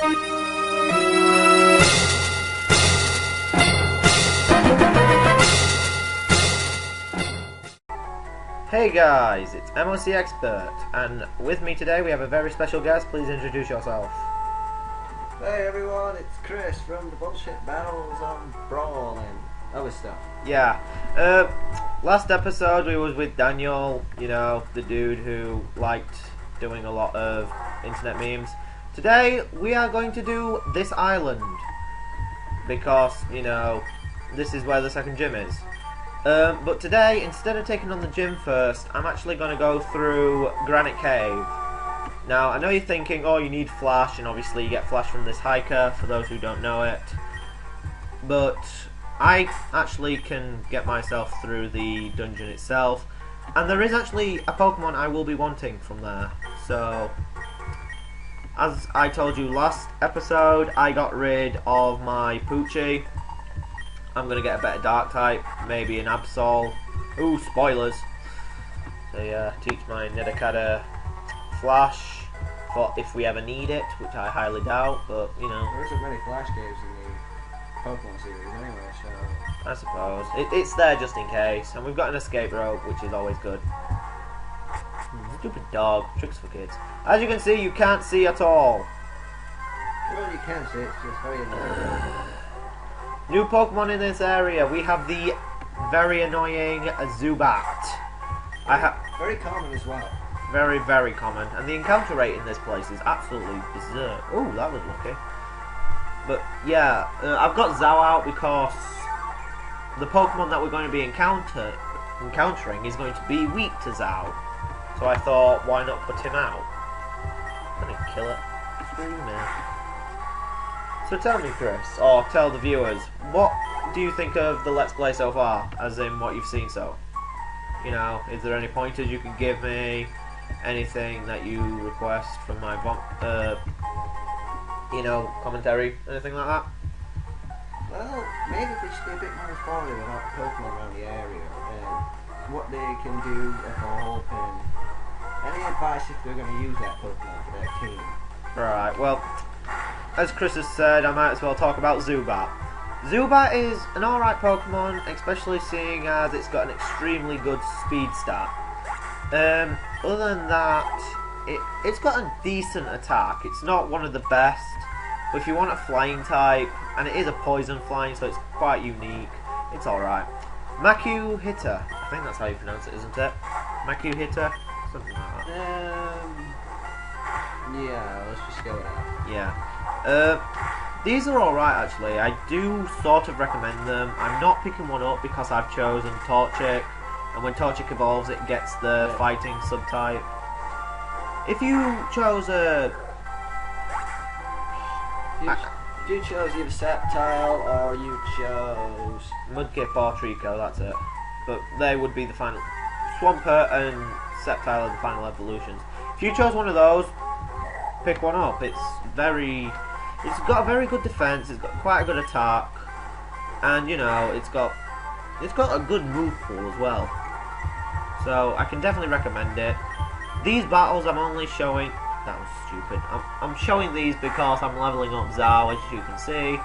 Hey guys, it's MOC Expert, and with me today we have a very special guest. Please introduce yourself. Hey everyone, it's Chris from the Bullshit Battles on Brawl and other stuff. Yeah, last episode we was with Daniel, you know, the dude who liked doing a lot of internet memes. Today we are going to do this island, because, you know, this is where the second gym is. But today, instead of taking on the gym first, I'm actually going to go through Granite Cave. Now, I know you're thinking, oh, you need flash, and obviously you get flash from this hiker, for those who don't know it. But I actually can get myself through the dungeon itself, and there is actually a Pokemon I will be wanting from there. So, as I told you last episode, I got rid of my Poochie. I'm going to get a better dark type, maybe an Absol. Ooh, spoilers. They teach my Nidakata flash for if we ever need it, which I highly doubt, but you know. There isn't many flash caves in the Pokemon series anyway, so. I suppose. It's there just in case, and we've got an escape rope, which is always good. Stupid dog, tricks for kids. As you can see, you can't see at all. Well, you can see, it's just very annoying. New Pokemon in this area. We have the very annoying Zubat. Very common as well. Very, very common. And the encounter rate in this place is absolutely berserk. Ooh, that was lucky. But yeah, I've got Zao out because the Pokemon that we're going to be encountering is going to be weak to Zao. So I thought, why not put him out? And then kill it. Screw you, man. So tell me, Chris, or tell the viewers, what do you think of the Let's Play so far, as in what you've seen so? You know, is there any pointers you can give me? Anything that you request from my, you know, commentary, anything like that? Well, maybe they should be a bit more informative about the Pokemon around the area, and what they can do, evolve, and any advice if they're going to use that Pokemon for their team. Right, well, as Chris has said, I might as well talk about Zubat. Zubat is an alright Pokemon, especially seeing as it's got an extremely good speed stat. Other than that, it's got a decent attack. It's not one of the best, but if you want a flying type, and it is a poison flying, so it's quite unique, it's alright. Makuhita, I think that's how you pronounce it, isn't it? Makuhita? Something like that. Yeah, let's just go with that. Yeah. These are alright actually. I do sort of recommend them. I'm not picking one up because I've chosen Torchic, and when Torchic evolves it gets the fighting subtype. If you chose a... You chose either Sceptile or you chose... Mudkip or Trico, that's it. But they would be the final... Swampert and Sceptile are the final evolutions. If you chose one of those, pick one up. It's got a very good defense, it's got quite a good attack, and you know, it's got a good move pool as well. So I can definitely recommend it. These battles I'm only showing, that was stupid. I'm showing these because I'm leveling up Zao, as you can see.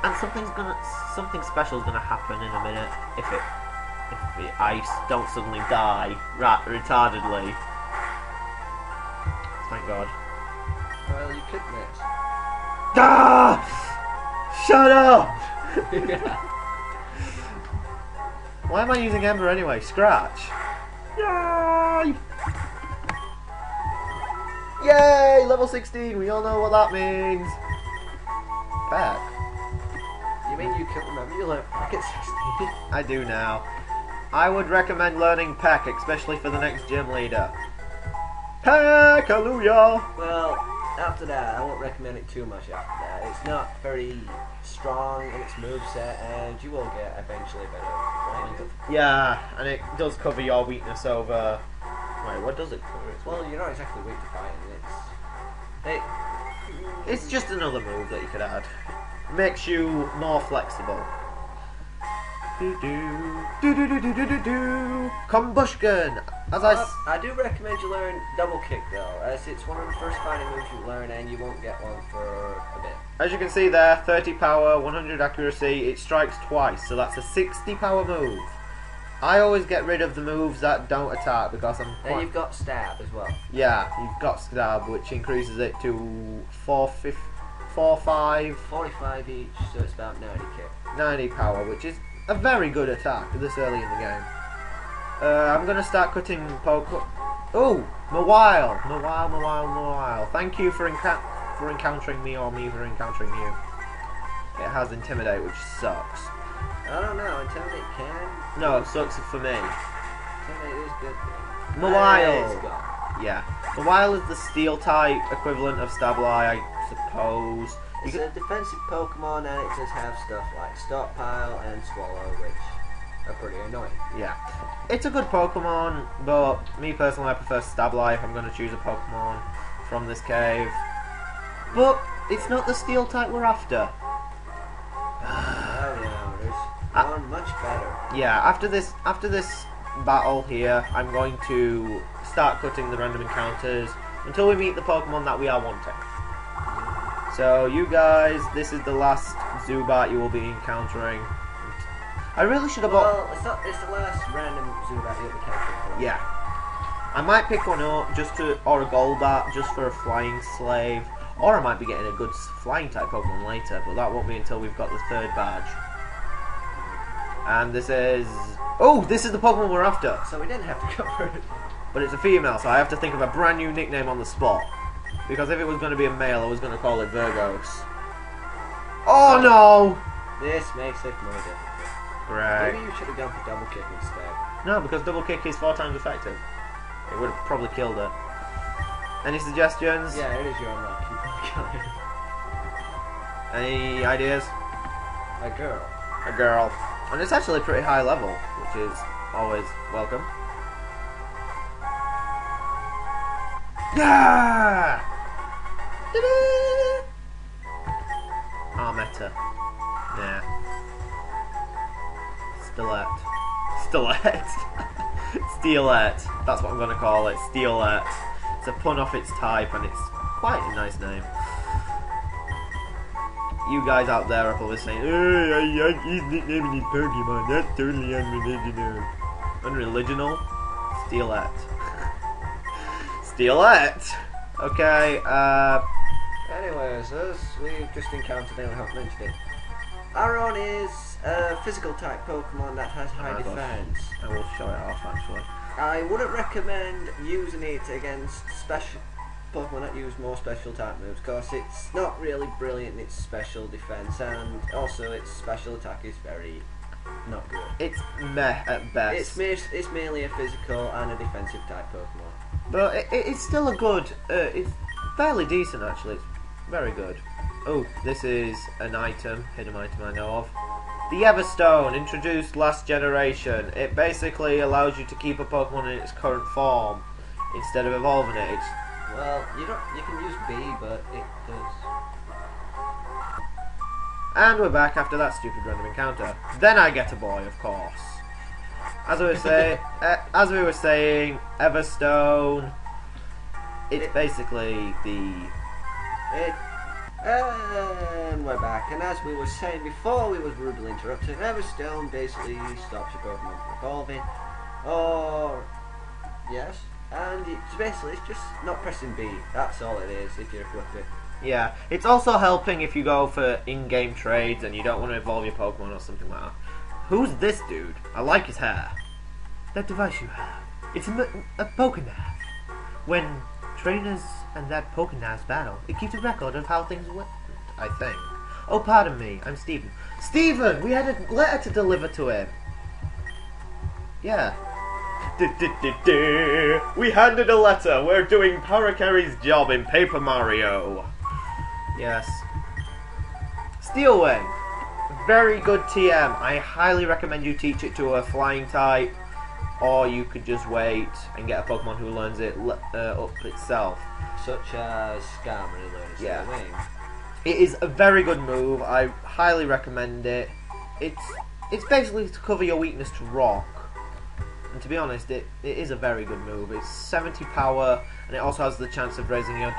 And something special is gonna happen in a minute if the ice don't suddenly die retardedly. Thank God. Well, you could miss. Ah! Shut up! Why am I using Ember anyway? Scratch. Yay! Yay! Level 16. We all know what that means. Peck. You mean you can't remember your level back at 16? I do now. I would recommend learning Peck, especially for the next gym leader. Peck, hallelujah! Well, after that, I won't recommend it too much after that. It's not very strong in its moveset, and you will get eventually better, right? Yeah, and it does cover your weakness over... Wait, what does it cover? Well, you're not exactly weak to fighting. It's just another move that you could add. Makes you more flexible. Combustion. I do recommend you learn double kick though, as it's one of the first fighting moves you learn, and you won't get one for a bit. As you can see there, 30 power, 100 accuracy. It strikes twice, so that's a 60 power move. I always get rid of the moves that don't attack because I'm. Then you've got stab as well. Yeah, you've got stab, which increases it to 45 each, so it's about 90 kick. 90 power, which is a very good attack this early in the game. I'm gonna start cutting Oh, Mawile. Thank you for encountering me, or me for encountering you. It has intimidate, which sucks. I don't know, intimidate can. No, it sucks for me. Intimidate is good. Mawile. Yeah, Mawile is the steel type equivalent of Stably, I suppose. It's a defensive Pokemon, and it does have stuff like Stockpile and Swallow, which are pretty annoying. Yeah, it's a good Pokemon, but me personally, I prefer Stably if I'm going to choose a Pokemon from this cave. But it's not the steel type we're after. Oh no, there's one much better. Yeah, after this battle here, I'm going to start cutting the random encounters until we meet the Pokemon that we are wanting. So you guys, this is the last Zubat you will be encountering. I really should have bought. Well, it's the last random Zubat you'll be encountering. Yeah, I might pick one up or a Golbat just for a flying slave, or I might be getting a good flying type Pokemon later, but that won't be until we've got the third badge. And this is the Pokemon we're after. So we didn't have to go for it. But it's a female, so I have to think of a brand new nickname on the spot. Because if it was going to be a male, I was going to call it Virgos. Oh no! This makes it more difficult. Right. Maybe you should have gone for double kick instead. No, because double kick is 4 times effective. It would have probably killed her. Any suggestions? Yeah, it is your unlucky Pokemon. Any ideas? A girl. A girl. And it's actually pretty high level, which is always welcome. Yeah! Meta. Nah. Steelette. Steelette. That's what I'm going to call it. Steelette. It's a pun off its type, and it's quite a nice name. You guys out there are probably saying, he's nicknaming his Pokemon. That's totally unoriginal. Unoriginal? Steelette. Steelette! Okay, Anyways, as we've just encountered, I haven't mentioned it. Aron is a physical type Pokemon that has high defense. I will show it off actually. I wouldn't recommend using it against special Pokemon that use more special type moves, because it's not really brilliant in its special defense, and also its special attack is very not good. It's meh at best. It's mainly a physical and a defensive type Pokemon. But it's still a good, it's fairly decent actually, it's very good. Oh, this is an item, hidden item I know of. The Everstone, introduced last generation. It basically allows you to keep a Pokemon in its current form instead of evolving it. Well, you can use B, but it does. And we're back after that stupid random encounter. Then I get a boy, of course. As we were saying, Everstone. It's basically the. And we're back. And as we were saying before, we was rudely interrupted. Everstone basically stops your Pokemon from evolving, or yes, and it's just not pressing B. That's all it is if you equip it. Yeah, it's also helping if you go for in-game trades and you don't want to evolve your Pokemon or something like that. Who's this dude? I like his hair. That device you have. It's a Pokénav. When trainers and that Pokénav battle, it keeps a record of how things went, I think. Oh, pardon me. I'm Steven. Steven! We had a letter to deliver to him. Yeah. We handed a letter. We're doing Parakarry's job in Paper Mario. Yes. Steel Wing. Very good TM. I highly recommend you teach it to a flying type, or you could just wait and get a Pokemon who learns it up itself. Such as Skarmory learns Steel Wing. It is a very good move. I highly recommend it. It's it's basically to cover your weakness to rock. And to be honest, it is a very good move. It's 70 power, and it also has the chance of raising your